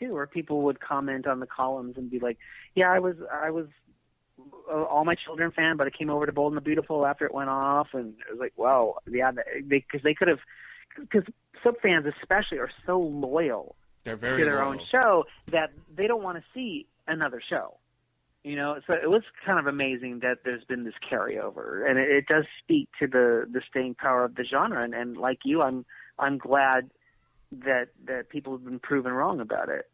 too, where people would comment on the columns and be like, "Yeah, I was all my children fan, but I came over to Bold and the Beautiful after it went off," and it was like, "Wow, yeah," because they could have, because soap fans especially are so loyal to their own show that they don't want to see another show. You know, so it was kind of amazing that there's been this carryover, and it does speak to the staying power of the genre. And like you, I'm glad that people have been proven wrong about it.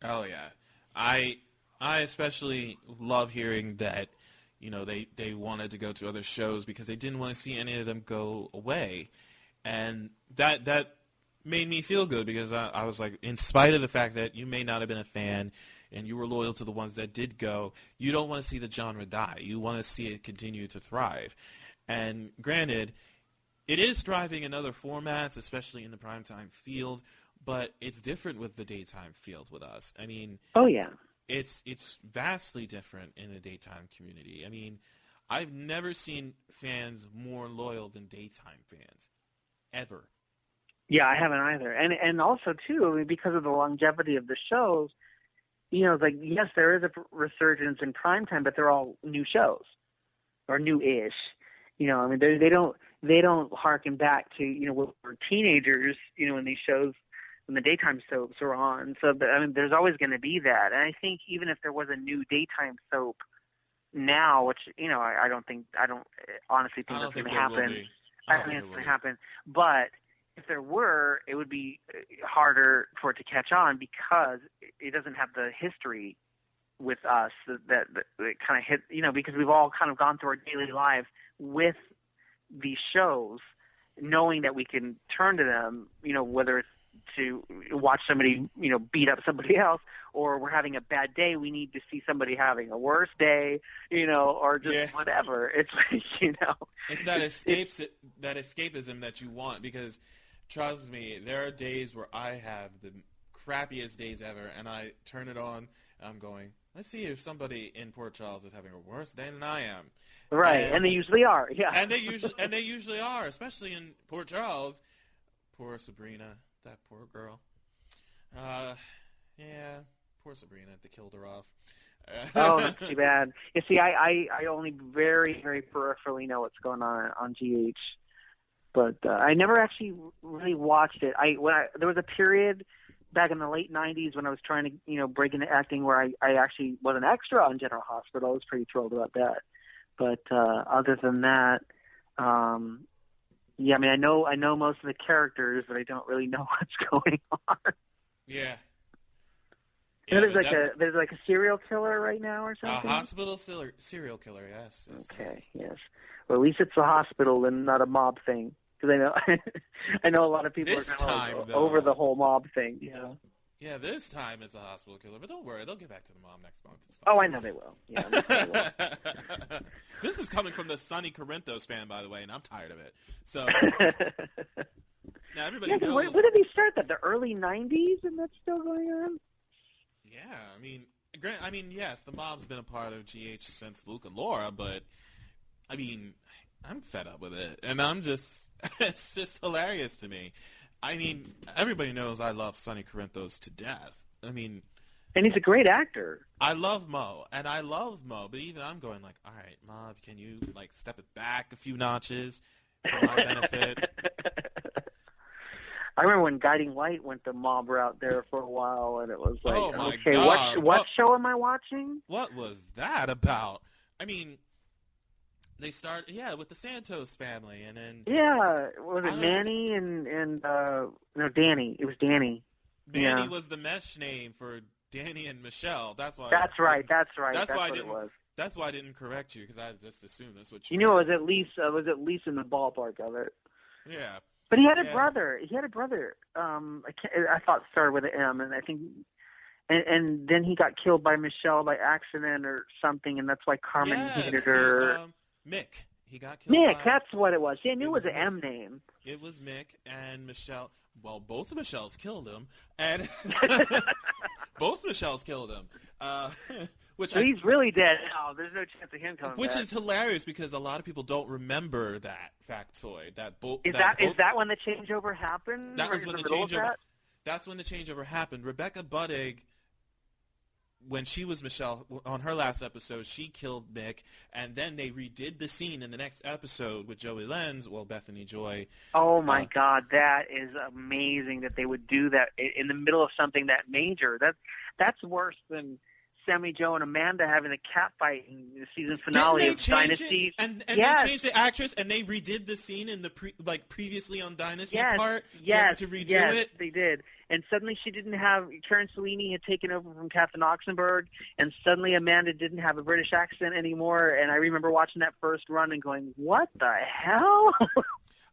Oh yeah, I especially love hearing that, you know, they wanted to go to other shows because they didn't want to see any of them go away, and that made me feel good because I was like, in spite of the fact that you may not have been a fan and you were loyal to the ones that did go, you don't want to see the genre die. You want to see it continue to thrive. And granted, it is thriving in other formats, especially in the primetime field, but it's different with the daytime field with us. I mean, oh yeah, it's vastly different in the daytime community. I mean, I've never seen fans more loyal than daytime fans, ever. Yeah, I haven't either. And also too, I mean, because of the longevity of the shows, you know, it's like, yes, there is a resurgence in primetime, but they're all new shows or new-ish. You know, I mean, they don't harken back to, you know, when we're teenagers, you know, when these shows, when the daytime soaps are on. So, I mean, there's always going to be that. And I think even if there was a new daytime soap now, which, you know, I don't honestly think that's going to happen. I don't think it's going to happen. But if there were, it would be harder for it to catch on because it doesn't have the history with us that it kind of hit, you know, because we've all kind of gone through our daily lives with these shows, knowing that we can turn to them, you know, whether it's to watch somebody, you know, beat up somebody else, or we're having a bad day, we need to see somebody having a worse day, you know, or just whatever. It's like, you know. It's that escapism that you want, because trust me, there are days where I have the crappiest days ever, and I turn it on, and I'm going, let's see if somebody in Port Charles is having a worse day than I am. Right, and they usually are, yeah. And they usually are, especially in Port Charles. Poor Sabrina, that poor girl. Yeah, poor Sabrina, they killed her off. Oh, that's too bad. You see, I only very, very peripherally know what's going on GH. But I never actually really watched it. There was a period back in the late 90s when I was trying to, you know, break into acting where I actually was an extra on General Hospital. I was pretty thrilled about that. But other than that, yeah, I mean, I know most of the characters, but I don't really know what's going on. Yeah. Yeah, there's like a serial killer right now or something. A hospital serial killer, yes. Okay, yes. Well, at least it's a hospital and not a mob thing. Because I know a lot of people are kind of over the whole mob thing. You know? Yeah, this time it's a hospital killer, but don't worry, they'll get back to the mom next month. Oh, I know they will. Yeah, they will. This is coming from the Sonny Corinthos fan, by the way, and I'm tired of it. So now everybody knows. When did they start that? The early '90s, and that's still going on. Yeah, I mean, yes, the mob's been a part of GH since Luke and Laura, but I mean, I'm fed up with it, and it's just hilarious to me. I mean, everybody knows I love Sonny Corinthos to death. I mean, and he's a great actor. I love Mo, but even I'm going like, all right, Mob, can you like step it back a few notches for my benefit? I remember when Guiding Light went the mob route there for a while, and it was like, oh my okay, God. what show am I watching? What was that about? I mean, they start, with the Santos family, and then was it Manny and no, Danny? It was Danny. Danny was the mesh name for Danny and Michelle. That's why. That's right. That's why what it was. That's why I didn't correct you, because I just assumed that's what you knew. It was at least in the ballpark of it. Yeah. But he had a brother. I thought started with an M, and I think, and then he got killed by Michelle by accident or something, and that's why Carmen hated her. Mick. He got killed. Mick, that's what it was. See, I knew it was an M name. It was Mick and Michelle. Well, both of Michelle's killed him, and both Michelle's killed him. He's really dead now. There's no chance of him coming back. Which is hilarious because a lot of people don't remember that factoid. Is that when the changeover happened? That was when the changeover. that's when the changeover happened. Rebecca Budig, when she was Michelle, on her last episode, she killed Mick, and then they redid the scene in the next episode with Joey Lenz, Bethany Joy. Oh, my God, that is amazing that they would do that in the middle of something that major. That's worse than Sammy Joe and Amanda having a cat fight in the season finale of Dynasty. And yes. They changed the actress, and they redid the scene in the previously on Dynasty part just to redo it. Yes, they did. And suddenly she didn't have – Karen Cellini had taken over from Catherine Oxenberg, and suddenly Amanda didn't have a British accent anymore. And I remember watching that first run and going, what the hell?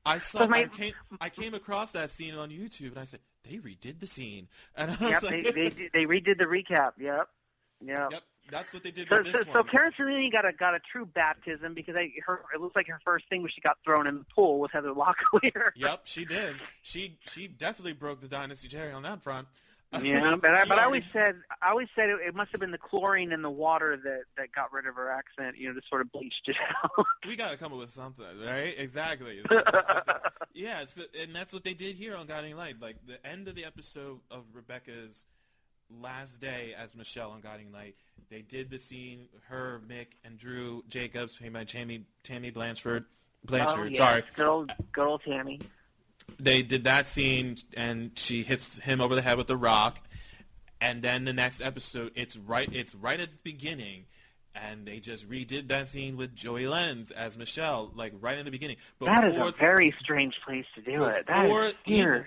I came across that scene on YouTube, and I said, they redid the scene. And I was like, they redid the recap, Yep, that's what they did with this one. So Karen Cellini got a true baptism because it looks like her first thing was she got thrown in the pool with Heather Locklear. Yep, she did. She definitely broke the Dynasty cherry on that front. Yeah, but I always said it must have been the chlorine in the water that got rid of her accent, to sort of bleached it out. We got to come up with something, right? Exactly. Yeah, and that's what they did here on Guiding Light. Like the end of the episode of Rebecca's last day as Michelle on Guiding Light, they did the scene, her, Mick, and Drew Jacobs, played by Tammy Blanchard. Oh, yeah. Sorry. Good old Tammy. They did that scene, and she hits him over the head with the rock, and then the next episode, it's right at the beginning, and they just redid that scene with Joey Lenz as Michelle, like right in the beginning. That is a very strange place to do it. That is weird.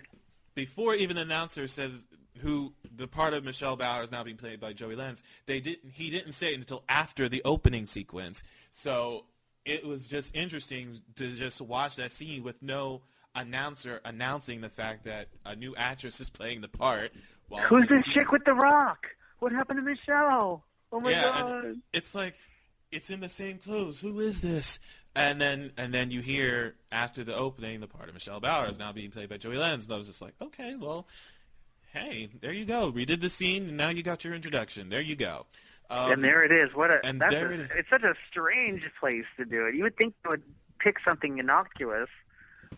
Before even the announcer says who the part of Michelle Bauer is now being played by Joey Lenz, he didn't say it until after the opening sequence. So it was just interesting to just watch that scene with no announcer announcing the fact that a new actress is playing the part. Who's this chick with the rock? What happened to Michelle? Oh my God! It's like it's in the same clothes. Who is this? And then you hear after the opening, the part of Michelle Bauer is now being played by Joey Lenz. And I was just like, okay, well, hey, there you go. Redid the scene, and now you got your introduction. There you go. And there it is. It is. It's such a strange place to do it. You would think they would pick something innocuous.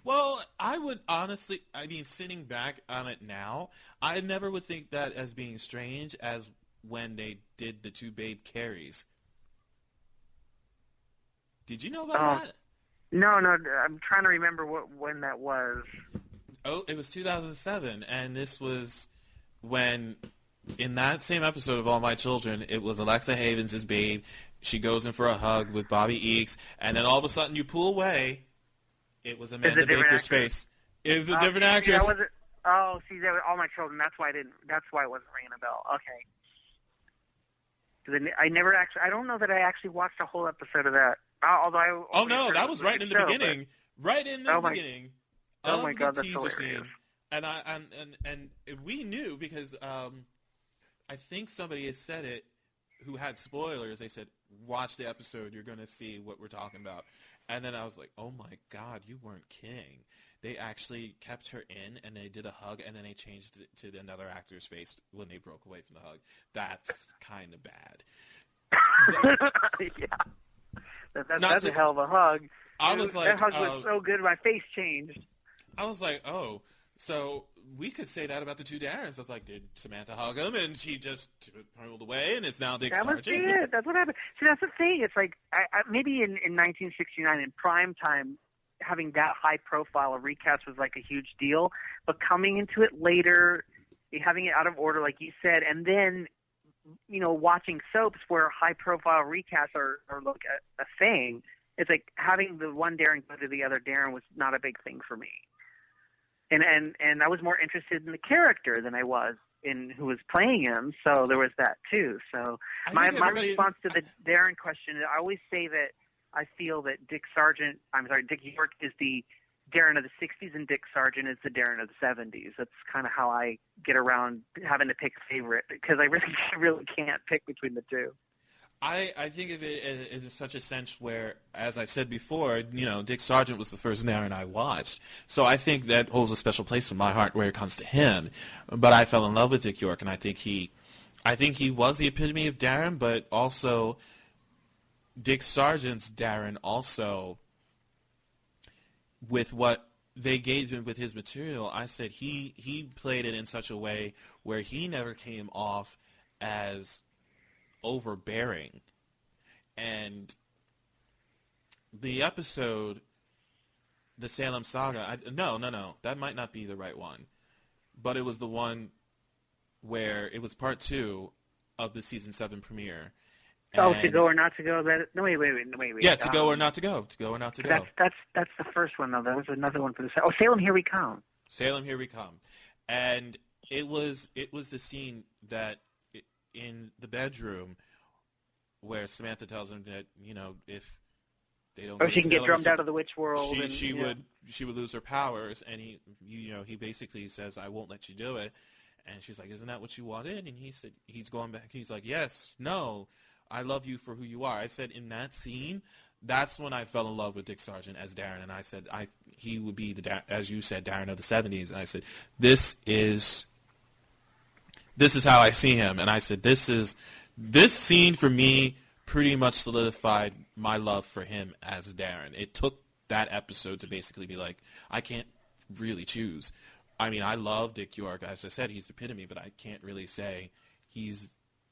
Well, I would honestly, sitting back on it now, I never would think that as being strange as when they did the two Babe Carries. Did you know about that? No, I'm trying to remember when that was. Oh, it was 2007, and this was when, in that same episode of All My Children, it was Alexa Havens' Babe. She goes in for a hug with Bobby Eakes, and then all of a sudden you pull away, it was Amanda Baker's face. It was a different actress. That was that was All My Children. That's why it wasn't ringing a bell. Okay. I don't know that I actually watched a whole episode of that. Although that was right in the beginning. Right in the beginning. Oh my God, that's hilarious. Scene. And we knew because I think somebody had said it who had spoilers. They said, watch the episode, you're going to see what we're talking about. And then I was like, oh my God, you weren't kidding. They actually kept her in, and they did a hug, and then they changed it to another actor's face when they broke away from the hug. That's kind of bad. Yeah. That's a hell of a hug. That hug was so good, my face changed. I was like, oh, so we could say that about the two Darrins. I was like, did Samantha hug him, and she just pulled away, and it's now Dick Sargent? That must be it. That's what happened. See, that's the thing. It's like maybe in 1969, in prime time, having that high profile of recast was like a huge deal. But coming into it later, having it out of order, like you said, and then watching soaps where high profile recasts are like a thing. It's like having the one Darren go to the other Darren was not a big thing for me. And I was more interested in the character than I was in who was playing him, so there was that too. So my response to the Darren question, I always say that I feel that Dick York is the Darren of the 60s and Dick Sargent is the Darren of the 70s. That's kind of how I get around having to pick a favorite because I really can't pick between the two. I think of it as such a sense where, as I said before, Dick Sargent was the first Darren I watched. So I think that holds a special place in my heart where it comes to him. But I fell in love with Dick York, and I think he was the epitome of Darren, but also Dick Sargent's Darren also with what they gave him with his material, I said he played it in such a way where he never came off as overbearing. And the episode, the Salem Saga, no, that might not be the right one. But it was the one where it was part 2 of the season 7 premiere. To go or not to go? Wait. Yeah, to go or not to go. To go or not to go. That's the first one, though. There was another one for the Salem, Here We Come. Salem, Here We Come. And it was the scene that in the bedroom where Samantha tells him that, if they don't. She can get drummed out of the witch world. She would lose her powers, and he basically says, "I won't let you do it." And she's like, "Isn't that what you wanted?" And he said, he's going back. He's like, "Yes, no, I love you for who you are." I said, in that scene, that's when I fell in love with Dick Sargent as Darren. And I said, he would be as you said, Darren of the '70s. And I said, this is how I see him. And I said, this scene for me pretty much solidified my love for him as Darren. It took that episode to basically be like, I can't really choose. I mean, I love Dick York. As I said, he's the epitome, but I can't really say he's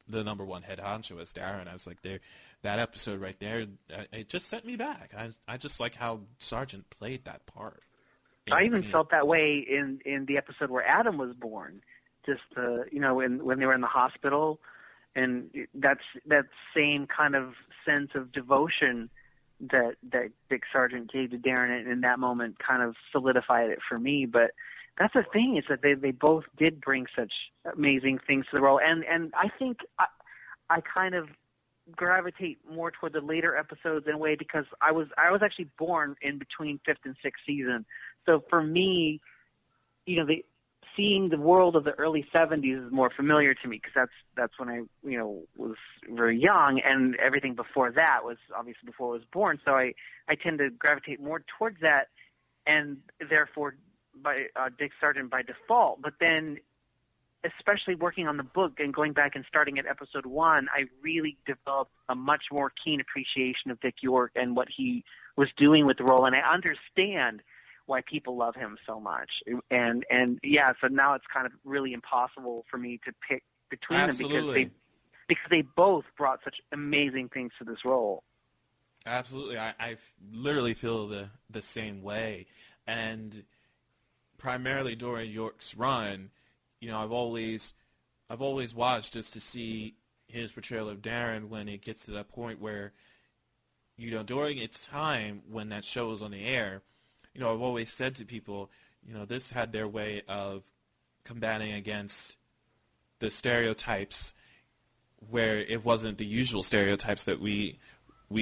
the number one head honcho as Darren. I was like, that episode right there, it just sent me back. I just like how Sargent played that part. I even felt that way in the episode where Adam was born. Just when they were in the hospital, and that same kind of sense of devotion that Dick Sargent gave to Darren in that moment kind of solidified it for me. But that's the thing, is that they both did bring such amazing things to the role, and I think I kind of gravitate more toward the later episodes in a way, because I was actually born in between 5th and 6th season. So for me, seeing the world of the early 70s is more familiar to me, because that's when I was very young, and everything before that was obviously before I was born. So I tend to gravitate more towards that, and therefore by Dick Sargent by default. But then, especially working on the book and going back and starting at episode 1, I really developed a much more keen appreciation of Dick York and what he was doing with the role, and I understand why people love him so much. And so now it's kind of really impossible for me to pick between Absolutely. them, because they both brought such amazing things to this role. Absolutely. I literally feel the same way. And primarily during York's run, I've always watched just to see his portrayal of Darren when it gets to that point where, during its time when that show was on the air, I've always said to people, this had their way of combating against the stereotypes where it wasn't the usual stereotypes that we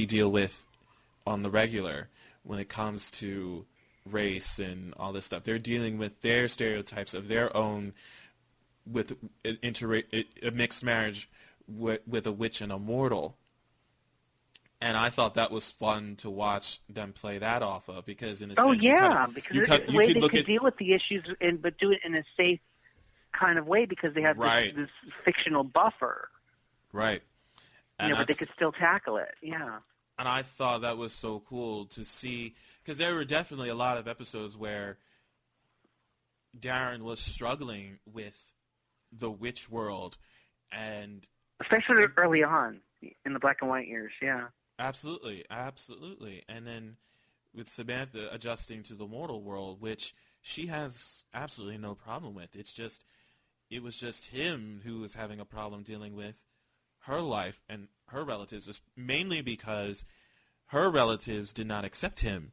deal with on the regular when it comes to race and all this stuff. They're dealing with their stereotypes of their own with a mixed marriage with a witch and a mortal. And I thought that was fun to watch them play that off of, because in a sense, because they could deal with the issues, but do it in a safe kind of way, because they have this fictional buffer. Right. But they could still tackle it. Yeah. And I thought that was so cool to see, because there were definitely a lot of episodes where Darren was struggling with the witch world, and especially early on in the black and white years. Yeah. Absolutely. And then with Samantha adjusting to the mortal world, which she has absolutely no problem with. It was just him who was having a problem dealing with her life and her relatives, mainly because her relatives did not accept him,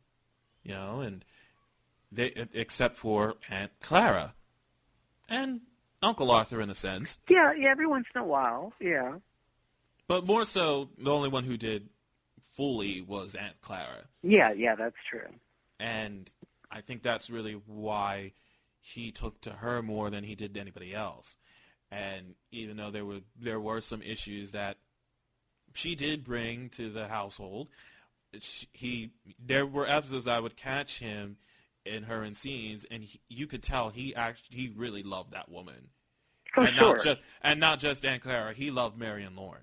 and they, except for Aunt Clara and Uncle Arthur in a sense. Yeah, every once in a while, yeah. But more so, the only one who did fully was Aunt Clara. Yeah, that's true. And I think that's really why he took to her more than he did to anybody else. And even though there were some issues that she did bring to the household, there were episodes I would catch him in her in scenes, and you could tell he really loved that woman. Not just Aunt Clara. He loved Mary and Lauren.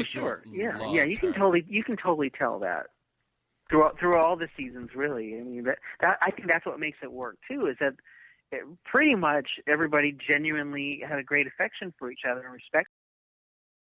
Sure. Yeah. You can totally tell that. through all the seasons, really. I mean, that I think that's what makes it work too. Is that pretty much everybody genuinely had a great affection for each other and respect